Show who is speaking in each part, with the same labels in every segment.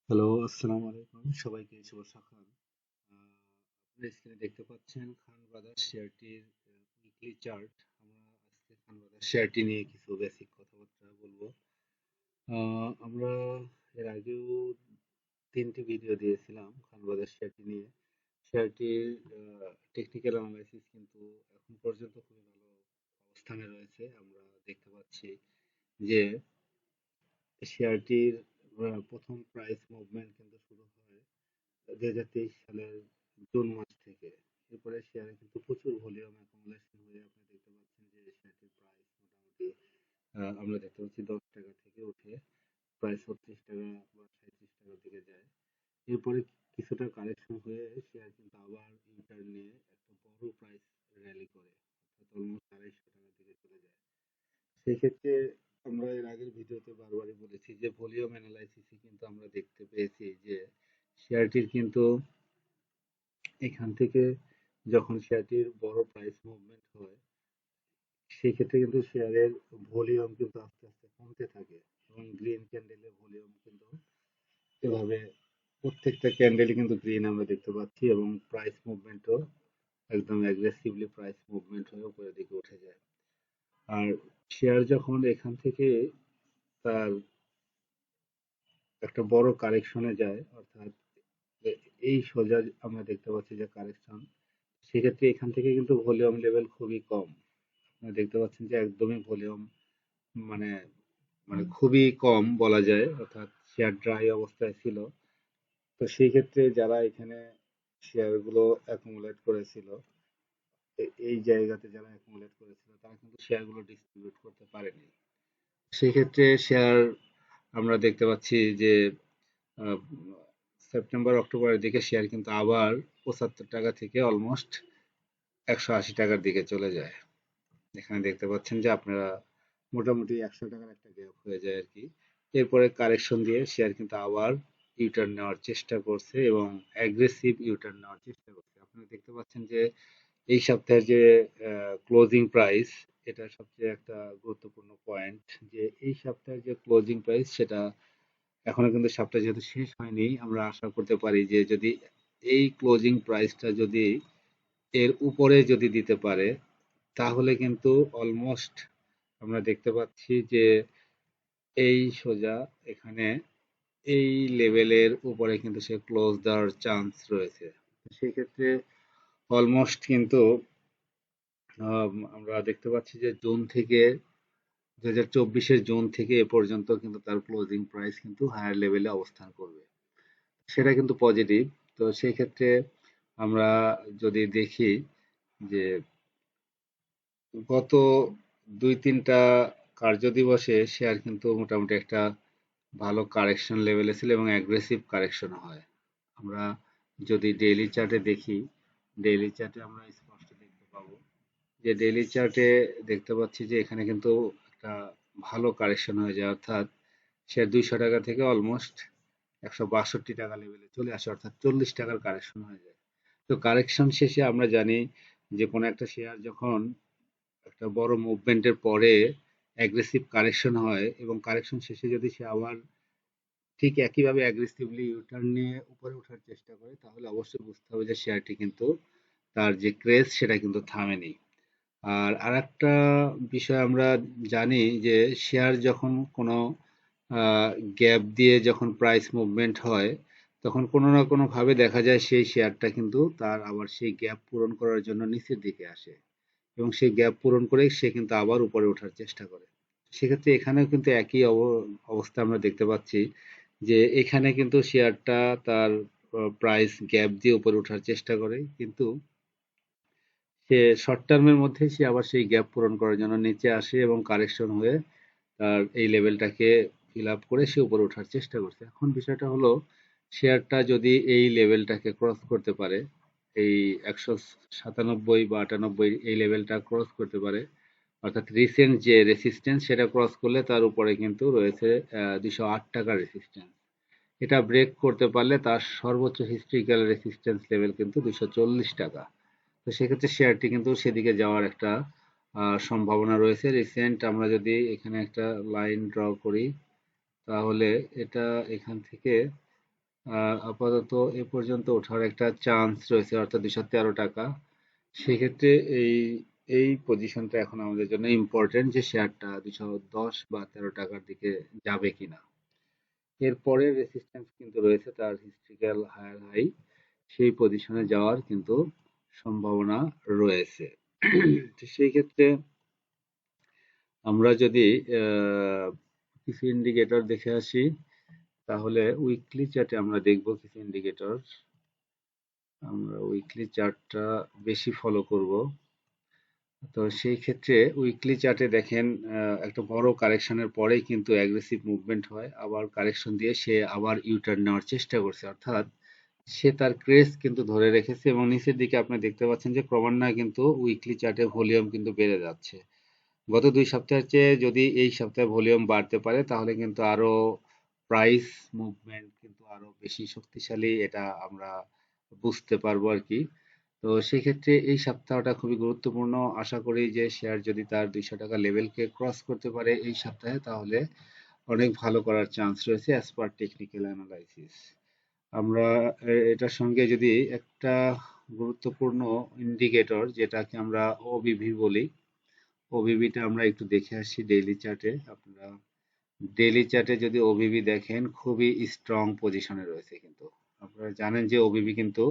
Speaker 1: Hello, আসসালামু আলাইকুম। সবাইকে শুভ সকাল। আপনারা স্ক্রিনে দেখতে পাচ্ছেন খান ব্রাদার্স শেয়ারটির উইকলি চার্ট। আমরা আজকে খান ব্রাদার্স শেয়ারটি নিয়ে কিছু বেসিক কথাবার্তা বলবো। আমরা এর আগেও 3টি ভিডিও দিয়েছিলাম খান ব্রাদার্স শেয়ারটি নিয়ে। শেয়ারটির টেকনিক্যাল অ্যানালাইসিস কিন্তু এখন পর্যন্ত খুবই ভালো অবস্থানে রয়েছে। আমরা দেখতে পাচ্ছি যে শেয়ারটির প্রথম প্রাইস মুভমেন্ট কিন্তু শুরু হয় 2023 সালের জুন মাস থেকে। এরপরে শেয়ারে কিন্তু প্রচুর ভলিউম অ্যাকুমুলেশন হয়ে আপনি দেখতে পাচ্ছেন যে শেয়ারটির প্রাইস মোটামুটি আমরা দেখতে পাচ্ছি 10 টাকা থেকে উঠে প্রায় 36 টাকা বা 37 টাকার দিকে যায়। এরপরে কিছুটা কারেকশন হয়ে শেয়ার কিন্তু আবার ইউটার্ন নিয়ে একটা বড় প্রাইস র্যালি করে, অর্থাৎ অলমোস্ট 250 টাকার দিকে চলে যায়। সেই ক্ষেত্রে আমরা এর আগের ভিডিওতে বারবারই বলেছি যে ভলিউম অ্যানালাইসিসে কিন্তু আমরা দেখতে পেয়েছি যে শেয়ারটির কিন্তু এখান থেকে যখন শেয়ারটির বড় প্রাইস মুভমেন্ট হয় সেই ক্ষেত্রে কিন্তু শেয়ারের ভলিউম কিন্তু আস্তে আস্তে কমতে থাকে এবং গ্রিন ক্যান্ডেলের ভলিউম কিন্তু এভাবে প্রত্যেকটা ক্যান্ডেলই কিন্তু গ্রিন আমরা দেখতে পাচ্ছি এবং প্রাইস মুভমেন্টও একদম অ্যাগ্রেসিভলি প্রাইস মুভমেন্ট হয়ে উপরের দিকে উঠে যায়। আর শেয়ার যখন এখান থেকে তার একটা বড় কারেকশনে যায়, অর্থাৎ এই সোজা আমরা দেখতে পাচ্ছি যে কারেকশন, সেক্ষেত্রে এখান থেকে কিন্তু ভলিউম লেভেল খুবই কম। আপনারা দেখতে পাচ্ছেন যে একদমই ভলিউম মানে মানে খুবই কম বলা যায়, অর্থাৎ শেয়ার ড্রাই অবস্থায় ছিল। তো সেই ক্ষেত্রে যারা এখানে শেয়ার গুলো অ্যাকুমুলেট করেছিল, এই জায়গাতে যারা অ্যাকুমুলেট করেছিল তারা কিন্তু শেয়ার গুলো ডিস্ট্রিবিউট করতে পারেনি। সেক্ষেত্রে শেয়ার আমরা দেখতে পাচ্ছি যে আহ, সেপ্টেম্বর অক্টোবরের দিকে শেয়ার কিন্তু আবার 75 টাকা থেকে অলমোস্ট 180 টাকার দিকে চলে যায়। এখানে দেখতে পাচ্ছেন যে আপনারা মোটামুটি 100 টাকার একটা গ্যাপ হয়ে যায় আর কি। এরপরে কারেকশন দিয়ে শেয়ার কিন্তু আবার ইউটার্ন নেওয়ার চেষ্টা করছে এবং অ্যাগ্রেসিভ ইউটার্ন নেওয়ার চেষ্টা করছে। আপনারা দেখতে পাচ্ছেন যে এই সপ্তাহের যে ক্লোজিং প্রাইস, এটা সবচেয়ে একটা গুরুত্বপূর্ণ পয়েন্ট, যে এই সপ্তাহের যে ক্লোজিং প্রাইস সেটা এখনো কিন্তু সপ্তাহ যেহেতু শেষ হয়নি, আমরা আশা করতে পারি যে যদি এই ক্লোজিং প্রাইসটা যদি এর উপরে যদি দিতে পারে তাহলে কিন্তু অলমোস্ট আমরা দেখতে পাচ্ছি যে এই সোজা এখানে এই লেভেলের উপরে কিন্তু সে ক্লোজ দেওয়ার চান্স রয়েছে। সেক্ষেত্রে অলমোস্ট কিন্তু আমরা দেখতে পাচ্ছি যে জুন থেকে 2024-এর জুন থেকে এ পর্যন্ত কিন্তু তার ক্লোজিং প্রাইস কিন্তু হায়ার লেভেলে অবস্থান করবে, সেটা কিন্তু পজিটিভ। তো সেই ক্ষেত্রে আমরা যদি দেখি যে গত 2-3টা কার্যদিবসে শেয়ার কিন্তু মোটামুটি একটা ভালো কারেকশন লেভেলে ছিল এবং অ্যাগ্রেসিভ কারেকশন হয়। আমরা যদি ডেইলি চার্টে দেখি, ডেইলি চার্টে আমরা স্পষ্ট দেখতে পাবো যে ডেইলি চার্টে দেখতে পাচ্ছি যে এখানে কিন্তু একটা ভালো কারেকশন হয়ে যায়, অর্থাৎ শেয়ার 200 টাকা থেকে অলমোস্ট 162 টাকা লেভেলে চলে আসে, অর্থাৎ 40 টাকার কারেকশন হয়ে যায়। তো কারেকশন শেষে আমরা জানি যে কোনো একটা শেয়ার যখন একটা বড় মুভমেন্টের পরে অ্যাগ্রেসিভ কারেকশন হয় এবং কারেকশন শেষে যদি সে আবার ঠিক একইভাবে অ্যাগ্রেসিভলি ইউটার্ন নিয়ে উপরে ওঠার চেষ্টা করে তাহলে অবশ্যই বুঝতে হবে যে শেয়ারটি কিন্তু তার যে ক্রেজ সেটা কিন্তু থামেনি। আর আরেকটা বিষয় আমরা জানি যে শেয়ার যখন কোনো গ্যাপ দিয়ে যখন প্রাইস মুভমেন্ট হয় তখন কোনো না কোনো ভাবে দেখা যায় সেই শেয়ারটা কিন্তু তার আবার সেই গ্যাপ পূরণ করার জন্য নিচের দিকে আসে এবং সেই গ্যাপ পূরণ করে সে কিন্তু আবার উপরে ওঠার চেষ্টা করে। সেক্ষেত্রে এখানেও কিন্তু একই অবস্থা আমরা দেখতে পাচ্ছি যে এখানে কিন্তু শেয়ারটা তার প্রাইস গ্যাপ দিয়ে উপরে ওঠার চেষ্টা করে, কিন্তু সে শর্ট টার্মের মধ্যে সে আবার সেই গ্যাপ পূরণ করার জন্য নিচে আসে এবং কারেকশন হয়ে তার এই লেভেলটাকে ফিল আপ করে সে উপরে ওঠার চেষ্টা করছে। এখন বিষয়টা হলো শেয়ারটা যদি এই লেভেলটাকে ক্রস করতে পারে, এই 197 বা 98 এই লেভেলটা ক্রস করতে পারে, অর্থাৎ রিসেন্ট যে রেসিস্ট্যান্স সেটা ক্রস করলে তার উপরে কিন্তু রয়েছে 208 টাকার রেসিস্ট্যান্স। এটা ব্রেক করতে পারলে তার সর্বোচ্চ হিস্ট্রিক্যাল রেসিস্ট্যান্স লেভেল কিন্তু 240 টাকা। তো সেক্ষেত্রে শেয়ারটি কিন্তু সেদিকে যাওয়ার একটা সম্ভাবনা রয়েছে। রিসেন্ট আমরা যদি এখানে একটা লাইন ড্র করি তাহলে এটা এখান থেকে আপাতত এ পর্যন্ত ওঠার একটা চান্স রয়েছে, অর্থাৎ 213 টাকা। সেক্ষেত্রে এই এই পজিশনটা এখন আমাদের জন্য ইম্পর্টেন্ট, যে শেয়ারটা 210 বা 13 টাকার দিকে যাবে কিনা। এরপরে রেসিস্ট্যান্স কিন্তু রয়েছে তার হিস্ট্রিক্যাল হায়ার হাই, সেই পজিশনে যাওয়ার কিন্তু সম্ভাবনা রয়েছে। তো সেই ক্ষেত্রে আমরা যদি কিছু ইন্ডিকেটর দেখে আসি, তাহলে উইকলি চার্টে আমরা দেখব কিছু ইন্ডিকেটর। আমরা উইকলি চার্টটা বেশি ফলো করব। তো সেই ক্ষেত্রে উইকলি চার্টে দেখেন একটা বড় কারেকশনের পরেই কিন্তু অ্যাগ্রেসিভ মুভমেন্ট হয়, আবার কারেকশন দিয়ে সে আবার ইউটার্ন নেওয়ার চেষ্টা করছে, অর্থাৎ সে তার ক্রেজ কিন্তু ধরে রেখেছে, এবং নিচের দিকে আপনি দেখতে পাচ্ছেন যে ক্রমান্বয়ে কিন্তু উইকলি চার্টে ভলিউম কিন্তু বেড়ে যাচ্ছে। গত 2 সপ্তাহের চেয়ে যদি এই সপ্তাহে ভলিউম বাড়তে পারে, তাহলে কিন্তু আরো প্রাইস মুভমেন্ট কিন্তু আরো বেশি শক্তিশালী, এটা আমরা বুঝতে পারবো আর কি। তো সেক্ষেত্রে এই সপ্তাহটা খুবই গুরুত্বপূর্ণ। আশা করি যে শেয়ার যদি তার 200 টাকা লেভেলকে ক্রস করতে পারে এই সপ্তাহে, তাহলে অনেক ভালো করার চান্স রয়েছে অ্যাজ পার টেকনিক্যাল অ্যানালাইসিস। আমরা এটার সঙ্গে যদি একটা গুরুত্বপূর্ণ ইন্ডিকেটর, যেটাকে আমরা ওবিভি বলি, ওবিভিটা আমরা একটু দেখে আসি ডেইলি চার্টে। আপনারা ডেইলি চার্টে যদি ওবিভি দেখেন, খুবই স্ট্রং পজিশনে রয়েছে কিন্তু। আপনারা জানেন যে ওবিভি কিন্তু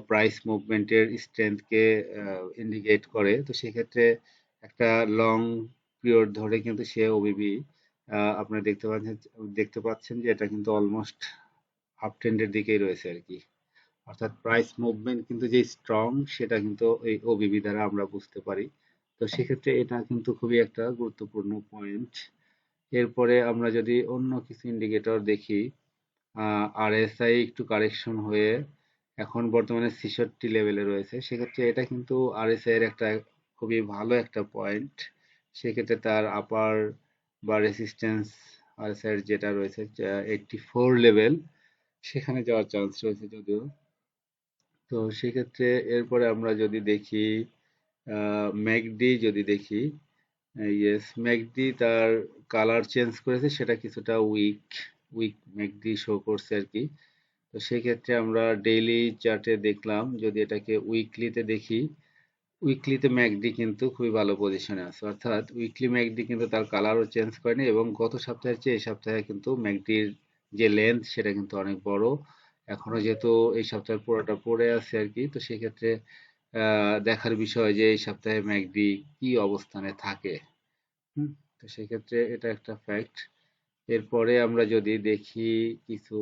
Speaker 1: প্রাইস মুভমেন্টের স্ট্রেংথকে ইন্ডিকেট করে। তো সেক্ষেত্রে একটা লং পিরিয়ড ধরে কিন্তু সে ওবিভি আপনারা দেখতে পাচ্ছেন যে এটা কিন্তু অলমোস্ট আপ ট্রেন্ডের দিকেই রয়েছে আর কি। অর্থাৎ প্রাইস মুভমেন্ট কিন্তু যে স্ট্রং, সেটা কিন্তু এই ওবিভি দ্বারা আমরা বুঝতে পারি। তো সেক্ষেত্রে এটা কিন্তু খুবই একটা গুরুত্বপূর্ণ পয়েন্ট। এরপরে আমরা যদি অন্য কিছু ইন্ডিকেটর দেখি, আরএসআই একটু কারেকশন হয়ে এখন বর্তমানে 66 লেভেলে রয়েছে। সেক্ষেত্রে এটা কিন্তু আরএসআই এর একটা খুবই ভালো একটা পয়েন্ট। সেক্ষেত্রে তার আপার বা রেসিস্ট্যান্স আরএসআই এর যেটা রয়েছে 84 লেভেল, সেখানে যাওয়ার চান্স রয়েছে যদিও। তো সেক্ষেত্রে এরপরে আমরা যদি দেখি ম্যাকডি, যদি দেখি, ইয়েস, ম্যাকডি তার কালার চেঞ্জ করেছে, সেটা কিছুটা উইক উইক ম্যাকডি শো করছে আর কি। তো সেক্ষেত্রে আমরা ডেইলি চার্টে দেখলাম, যদি এটাকে উইকলিতে দেখি, উইকলিতে ম্যাকডি কিন্তু খুবই ভালো পজিশনে আছে, অর্থাৎ উইকলি ম্যাকডি কিন্তু তার কালারও চেঞ্জ করেনি, এবং গত সপ্তাহের চেয়ে এই সপ্তাহে কিন্তু ম্যাকডির যে লেন্থ, সেটা কিন্তু অনেক বড়। এখনো যেহেতু এই সপ্তাহের পুরোটা পড়ে আছে আর কি, তো সেক্ষেত্রে দেখার বিষয় যে এই সপ্তাহে ম্যাকডি কি অবস্থানে থাকে। হুম, তো সেক্ষেত্রে এটা একটা ফ্যাক্ট। এরপরে আমরা যদি দেখি কিছু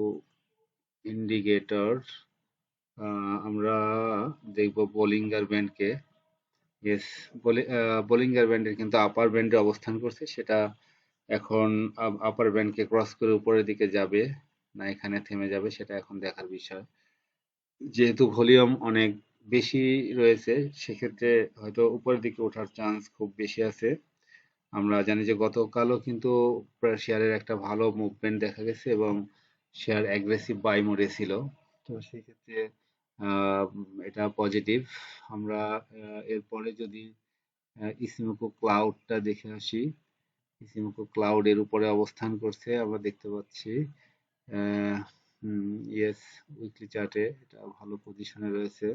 Speaker 1: ইন্ডিকেটর, আমরা দেখব বোলিঙ্গার ব্যান্ডকে। ইয়েস, বোলিঙ্গার ব্যান্ডের কিন্তু আপার ব্যান্ডে অবস্থান করছে, সেটা এখন আপার ব্যান্ডকে ক্রস করে উপরের দিকে যাবে না এখানে থেমে যাবে, সেটা এখন দেখার বিষয়। যেহেতু ভলিউম অনেক বেশি রয়েছে, সেক্ষেত্রে হয়তো উপরের দিকে ওঠার চান্স খুব বেশি আছে। আমরা জানি যে গতকালও কিন্তু শেয়ারের একটা ভালো মুভমেন্ট দেখা গেছে, এবং শেয়ার অ্যাগ্রেসিভ বাই মোডে ছিল। তো সেক্ষেত্রে এটা পজিটিভ। আমরা এরপরে যদি ইসিমোকো ক্লাউডটা দেখে আসি, ইসিমোকো ক্লাউড এর উপরে অবস্থান করছে আমরা দেখতে পাচ্ছি। ইয়েস, উইকলি চার্টে এটা ভালো পজিশনে রয়েছে,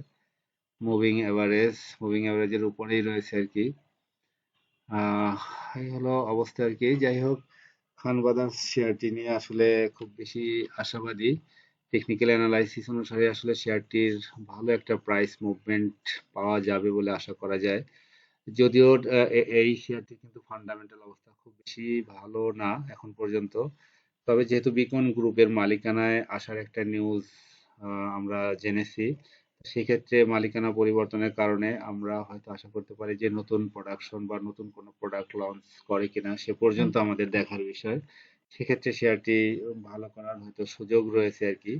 Speaker 1: মুভিং অ্যাভারেজের উপরেই রয়েছে আর কি। এই হলো অবস্থা আর কি। যাই হোক, খান বাদাম শেয়ারটি নিয়ে আসলে খুব বেশি আশাবাদী। টেকনিক্যাল অ্যানালাইসিস অনুসারে আসলে শেয়ারটির ভালো একটা প্রাইস মুভমেন্ট পাওয়া যাবে বলে আশা করা যায়। যদিও এই শেয়ারটি কিন্তু ফান্ডামেন্টাল অবস্থা খুব বেশি ভালো না এখন পর্যন্ত। তবে যেহেতু বিকন গ্রুপের মালিকানায় আসার একটা নিউজ আমরা জেনেছি, সেক্ষেত্রে মালিকানা পরিবর্তনের কারণে আমরা হয়তো আশা করতে পারি যে নতুন প্রোডাকশন বা নতুন কোনো প্রোডাক্ট লঞ্চ করে কিনা, সে পর্যন্ত আমাদের দেখার বিষয়। সেক্ষেত্রে শেয়ারটি ভালো করার হয়তো সুযোগ রয়েছে আর কি।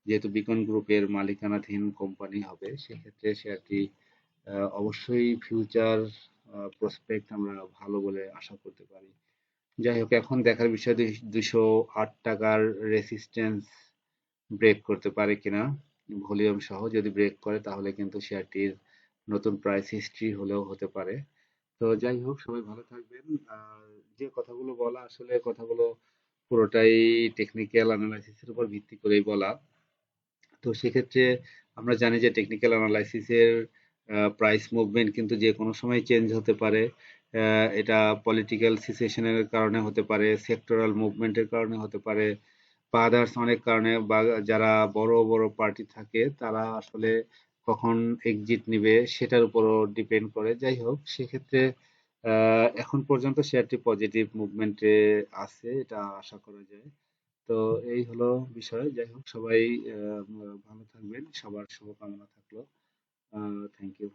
Speaker 1: যেহেতু বিকন গ্রুপের মালিকানাধীন কোম্পানি হবে, সেক্ষেত্রে শেয়ারটি অবশ্যই ফিউচার প্রসপেক্ট আমরা ভালো বলে আশা করতে পারি। যাই হোক, এখন দেখার বিষয় 208 টাকার রেসিস্ট্যান্স ব্রেক করতে পারে কিনা ভলিউম সহ। যদি ব্রেক করে, তাহলে কিন্তু শেয়ারটির নতুন প্রাইস হিস্ট্রি হলেও হতে পারে। তো যাই হোক, সবাই ভালো থাকবেন। আর যে কথাগুলো বলা, আসলে কথাগুলো পুরোটাই টেকনিক্যাল অ্যানালাইসিসের উপর ভিত্তি করেই বলা। তো সেক্ষেত্রে আমরা জানি যে টেকনিক্যাল অ্যানালাইসিসের প্রাইস মুভমেন্ট কিন্তু যে কোনো সময় চেঞ্জ হতে পারে। এটা পলিটিক্যাল সিচুয়েশনের কারণে হতে পারে, সেক্টরাল মুভমেন্টের কারণে হতে পারে, বা আদার্স অনেক কারণে, বা যারা বড় বড় পার্টি থাকে তারা আসলে কখন এক্সিট নিবে সেটার উপরও ডিপেন্ড করে। যাই হোক, সেক্ষেত্রে এখন পর্যন্ত শেয়ারটি পজিটিভ মুভমেন্টে আছে, এটা আশা করা যায়। তো এই হলো বিষয়। যাই হোক, সবাই ভালো থাকবেন, সবার শুভকামনা থাকলো। Thank you.